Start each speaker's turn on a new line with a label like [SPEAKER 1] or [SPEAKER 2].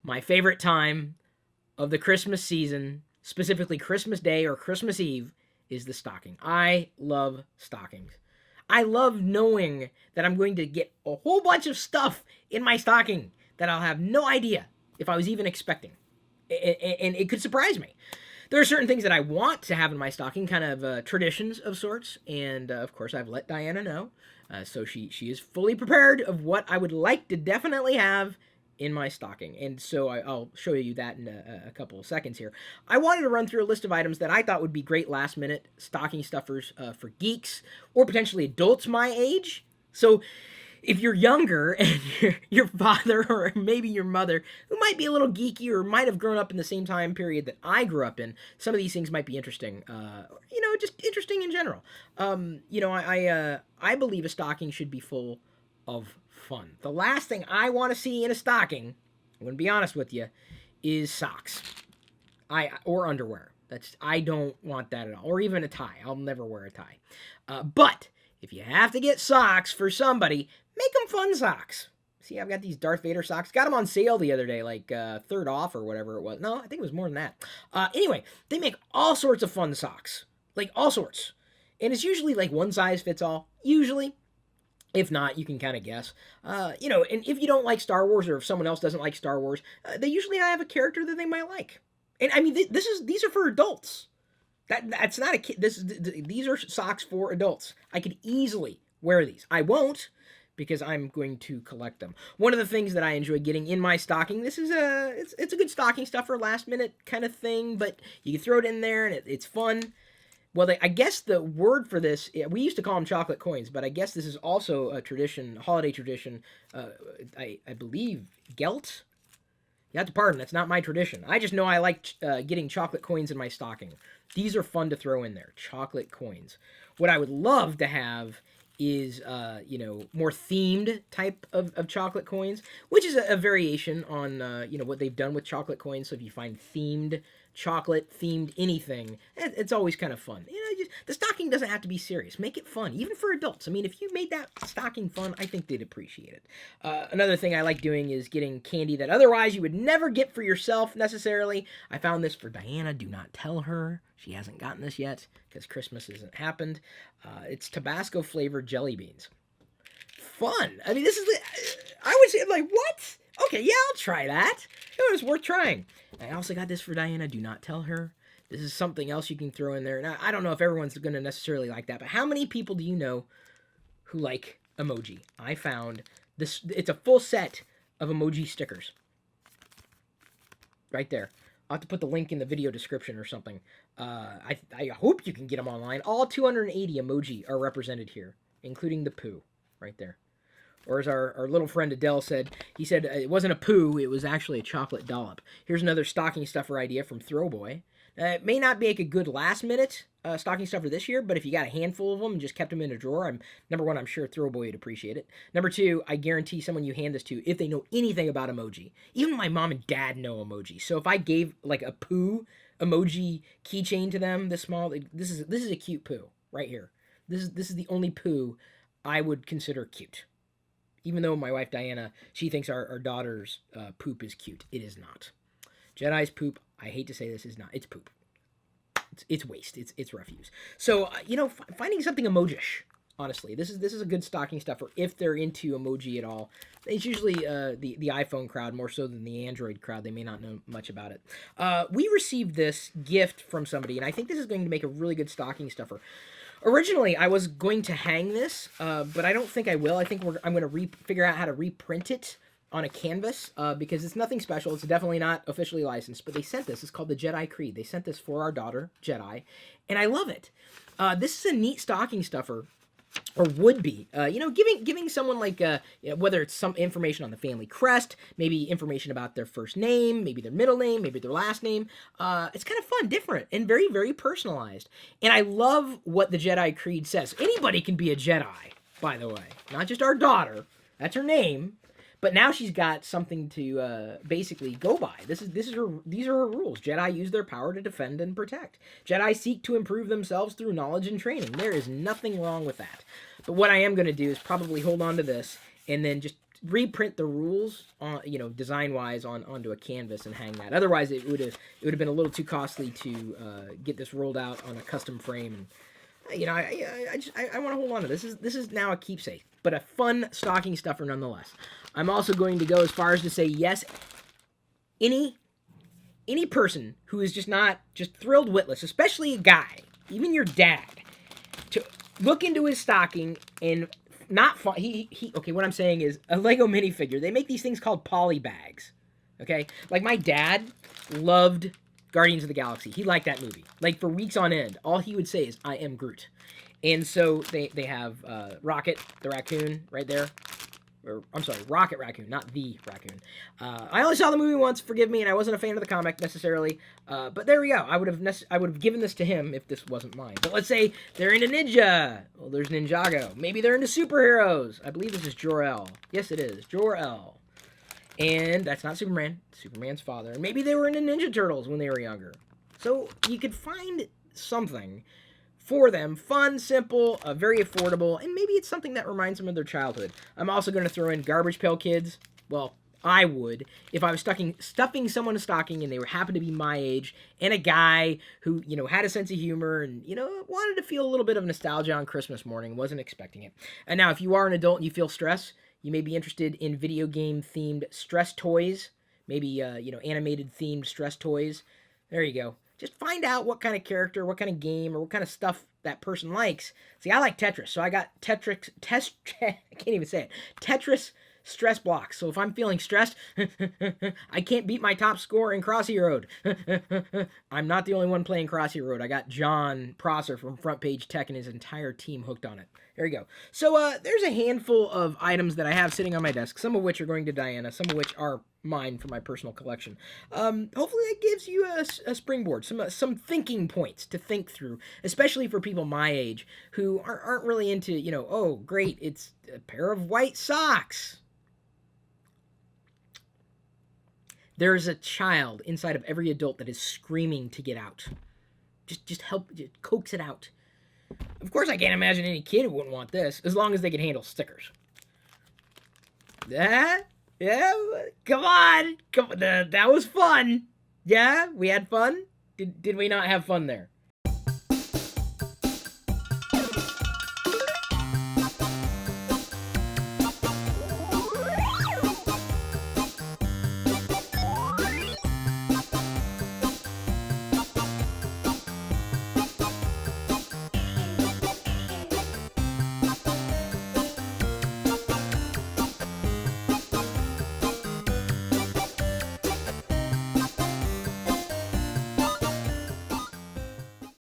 [SPEAKER 1] my favorite time of the Christmas season, specifically Christmas Day or Christmas Eve, is the stocking. I love stockings. I love knowing that I'm going to get a whole bunch of stuff in my stocking that I'll have no idea if I was even expecting. And it could surprise me. There are certain things that I want to have in my stocking, kind of traditions of sorts, and of course I've let Diana know, so she is fully prepared of what I would like to definitely have in my stocking, and so I'll show you that in a couple of seconds here. I wanted to run through a list of items that I thought would be great last-minute stocking stuffers for geeks or potentially adults my age. So if you're younger and your father or maybe your mother, who might be a little geeky or might have grown up in the same time period that I grew up in, some of these things might be interesting. Just interesting in general. I believe a stocking should be full of fun. The last thing I want to see in a stocking, I'm going to be honest with you, is socks. Or underwear. I don't want that at all. Or even a tie. I'll never wear a tie. But if you have to get socks for somebody, make them fun socks. See, I've got these Darth Vader socks. Got them on sale the other day, like third off or whatever it was. No, I think it was more than that. Anyway, they make all sorts of fun socks. Like, all sorts. And it's usually like one size fits all. Usually. If not, you can kind of guess. And if you don't like Star Wars or if someone else doesn't like Star Wars, they usually have a character that they might like. And I mean, these are for adults. That's not a kid. These are socks for adults. I could easily wear these. I won't because I'm going to collect them. One of the things that I enjoy getting in my stocking, it's a good stocking stuffer, last minute kind of thing, but you can throw it in there and it's fun. Well, I guess the word for this, we used to call them chocolate coins, but I guess this is also a tradition, holiday tradition. I believe Gelt. You have to pardon, that's not my tradition. I just know I like getting chocolate coins in my stocking. These are fun to throw in there, chocolate coins. What I would love to have is, more themed type of chocolate coins, which is a variation on, what they've done with chocolate coins. So if you find themed chocolate, themed anything, it's always kind of fun. The stocking doesn't have to be serious. Make it fun, even for adults. I mean, if you made that stocking fun, I think they'd appreciate it. Another thing I like doing is getting candy that otherwise you would never get for yourself necessarily. I found this for Diana. Do not tell her. She hasn't gotten this yet because Christmas hasn't happened. It's Tabasco flavored jelly beans. Fun. I mean, I would say, like, what? Okay, yeah, I'll try that. It was worth trying. I also got this for Diana. Do not tell her. This is something else you can throw in there. Now, I don't know if everyone's going to necessarily like that, but how many people do you know who like emoji? I found this. It's a full set of emoji stickers. Right there. I'll have to put the link in the video description or something. I hope you can get them online. All 280 emoji are represented here, including the poo right there. Or as our little friend Adele said, he said it wasn't a poo, it was actually a chocolate dollop. Here's another stocking stuffer idea from Throwboy. It may not make a good last-minute stocking stuffer this year, but if you got a handful of them and just kept them in a drawer, number one, I'm sure Throwboy would appreciate it. Number two, I guarantee someone you hand this to, if they know anything about emoji, even my mom and dad know emoji. So if I gave like a poo emoji keychain to them this small, this is a cute poo right here. This is the only poo I would consider cute. Even though my wife Diana, she thinks our daughter's poop is cute. It is not. Jedi's poop, I hate to say this, is not. It's poop. It's waste. It's refuse. So, finding something emojish, honestly. This is a good stocking stuffer if they're into emoji at all. It's usually the iPhone crowd more so than the Android crowd. They may not know much about it. We received this gift from somebody, and I think this is going to make a really good stocking stuffer. Originally, I was going to hang this, but I don't think I will. I think I'm going to figure out how to reprint it on a canvas because it's nothing special. It's definitely not officially licensed, but they sent this. It's called the Jedi Creed. They sent this for our daughter, Jedi, and I love it. This is a neat stocking stuffer, or would be. Giving someone like, whether it's some information on the family crest, maybe information about their first name, maybe their middle name, maybe their last name. It's kind of fun, different, and very, very personalized. And I love what the Jedi Creed says. Anybody can be a Jedi, by the way. Not just our daughter. That's her name. But now she's got something to basically go by. These are her rules. Jedi use their power to defend and protect. Jedi seek to improve themselves through knowledge and training. There is nothing wrong with that. But what I am going to do is probably hold on to this and then just reprint the rules on, design wise onto a canvas and hang that. Otherwise, it would have been a little too costly to get this rolled out on a custom frame. And I want to hold on to this. This is now a keepsake, but a fun stocking stuffer nonetheless. I'm also going to go as far as to say yes. Any person who is just thrilled witless, especially a guy, even your dad, to look into his stocking and not fun. Okay, what I'm saying is a Lego minifigure. They make these things called poly bags. Okay, like my dad loved Guardians of the Galaxy. He liked that movie. Like for weeks on end, all he would say is "I am Groot," and so they have Rocket the raccoon right there. Or, I'm sorry, Rocket Raccoon, not the raccoon. I only saw the movie once, forgive me, and I wasn't a fan of the comic necessarily. But there we go. I would have given this to him if this wasn't mine. But let's say they're into ninja. Well, there's Ninjago. Maybe they're into superheroes. I believe this is Jor-El. Yes, it is Jor-El. And that's not Superman. Superman's father. And maybe they were into Ninja Turtles when they were younger. So you could find something for them, fun, simple, very affordable, and maybe it's something that reminds them of their childhood. I'm also going to throw in Garbage Pail Kids. Well, I would if I was stuffing someone a stocking and they happened to be my age and a guy who had a sense of humor and wanted to feel a little bit of nostalgia on Christmas morning, wasn't expecting it. And now, if you are an adult and you feel stress, you may be interested in video game themed stress toys, maybe animated themed stress toys. There you go. Just find out what kind of character, what kind of game, or what kind of stuff that person likes. See, I like Tetris, so I got I can't even say it. Tetris stress blocks. So if I'm feeling stressed, I can't beat my top score in Crossy Road. I'm not the only one playing Crossy Road. I got John Prosser from Front Page Tech and his entire team hooked on it. There you go. So there's a handful of items that I have sitting on my desk, some of which are going to Diana, some of which are mine for my personal collection. Hopefully that gives you a springboard, some thinking points to think through, especially for people my age who aren't really into, oh, great, it's a pair of white socks. There is a child inside of every adult that is screaming to get out. Just help, just coax it out. Of course, I can't imagine any kid who wouldn't want this, as long as they can handle stickers. Yeah, come on. That was fun. Yeah, we had fun. Did we not have fun there?